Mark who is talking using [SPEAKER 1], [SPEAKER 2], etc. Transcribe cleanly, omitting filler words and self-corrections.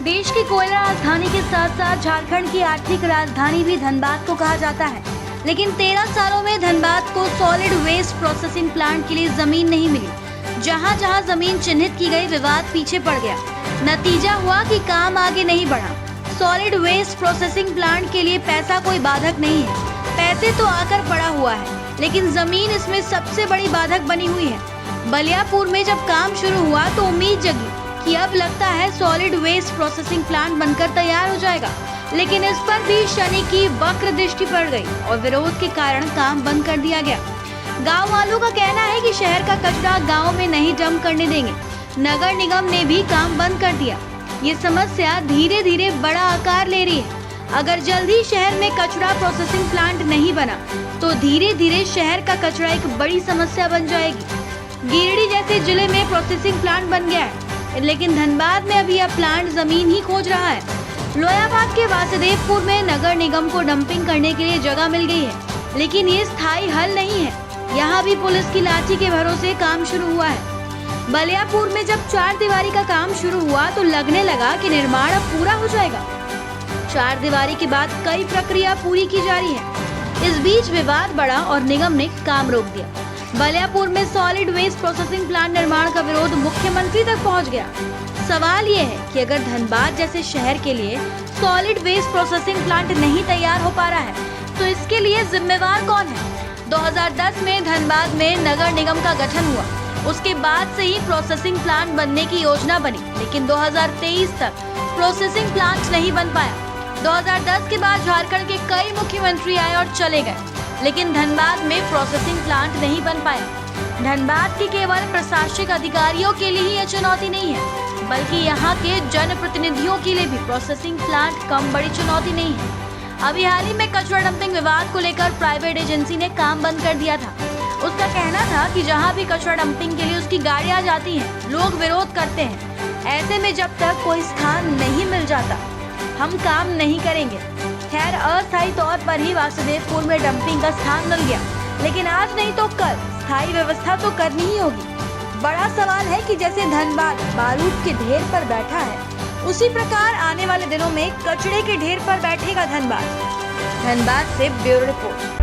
[SPEAKER 1] देश की कोयला राजधानी के साथ साथ झारखंड की आर्थिक राजधानी भी धनबाद को कहा जाता है, लेकिन 13 सालों में धनबाद को सॉलिड वेस्ट प्रोसेसिंग प्लांट के लिए जमीन नहीं मिली। जहां जहां जमीन चिन्हित की गई, विवाद पीछे पड़ गया। नतीजा हुआ कि काम आगे नहीं बढ़ा। सॉलिड वेस्ट प्रोसेसिंग प्लांट के लिए पैसा कोई बाधक नहीं है, पैसे तो आकर पड़ा हुआ है, लेकिन जमीन इसमें सबसे बड़ी बाधक बनी हुई है। बलियापुर में जब काम शुरू हुआ तो उम्मीद जगी कि अब लगता है सॉलिड वेस्ट प्रोसेसिंग प्लांट बनकर तैयार हो जाएगा, लेकिन इस पर भी शनि की वक्र दृष्टि पड़ गई और विरोध के कारण काम बंद कर दिया गया। गांव वालों का कहना है कि शहर का कचरा गांव में नहीं डंप करने देंगे। नगर निगम ने भी काम बंद कर दिया। ये समस्या धीरे धीरे बड़ा आकार ले रही है। अगर जल्द ही शहर में कचरा प्रोसेसिंग प्लांट नहीं बना तो धीरे धीरे शहर का कचरा एक बड़ी समस्या बन जाएगी। गिरिडीह जैसे जिले में प्रोसेसिंग प्लांट बन गया है, लेकिन धनबाद में अभी यह प्लांट जमीन ही खोज रहा है। लोयाबाद के वासुदेवपुर में नगर निगम को डंपिंग करने के लिए जगह मिल गई है, लेकिन ये स्थायी हल नहीं है। यहाँ भी पुलिस की लाठी के भरोसे काम शुरू हुआ है। बलियापुर में जब 4 दीवारी का काम शुरू हुआ तो लगने लगा कि निर्माण अब पूरा हो जाएगा। 4 दीवारी के बाद कई प्रक्रिया पूरी की जा रही है। इस बीच विवाद बढ़ा और निगम ने काम रोक दिया। बलियापुर में सॉलिड वेस्ट प्रोसेसिंग प्लांट निर्माण का विरोध मुख्यमंत्री तक पहुंच गया। सवाल ये है कि अगर धनबाद जैसे शहर के लिए सॉलिड वेस्ट प्रोसेसिंग प्लांट नहीं तैयार हो पा रहा है तो इसके लिए जिम्मेवार कौन है? 2010 में धनबाद में नगर निगम का गठन हुआ। उसके बाद से ही प्रोसेसिंग प्लांट बनने की योजना बनी, लेकिन 2023 तक प्रोसेसिंग प्लांट नहीं बन पाया। 2010 के बाद झारखंड के कई मुख्यमंत्री आए और चले गए, लेकिन धनबाद में प्रोसेसिंग प्लांट नहीं बन पाया। धनबाद के केवल प्रशासनिक अधिकारियों के लिए ही यह चुनौती नहीं है, बल्कि यहाँ के जनप्रतिनिधियों के लिए भी प्रोसेसिंग प्लांट कम बड़ी चुनौती नहीं है। अभी हाल ही में कचरा डंपिंग विवाद को लेकर प्राइवेट एजेंसी ने काम बंद कर दिया था। उसका कहना था कि जहाँ भी कचरा डंपिंग के लिए उसकी गाड़ियाँ जाती हैं, लोग विरोध करते हैं। ऐसे में जब तक कोई स्थान नहीं मिल जाता, हम काम नहीं करेंगे। खैर, अस्थायी तौर पर ही वासुदेवपुर में डंपिंग का स्थान मिल गया, लेकिन आज नहीं तो कल स्थायी व्यवस्था तो करनी ही होगी। बड़ा सवाल है कि जैसे धनबाद बारूद के ढेर पर बैठा है, उसी प्रकार आने वाले दिनों में कचरे के ढेर पर बैठेगा धनबाद। धनबाद से ब्यूरो रिपोर्ट।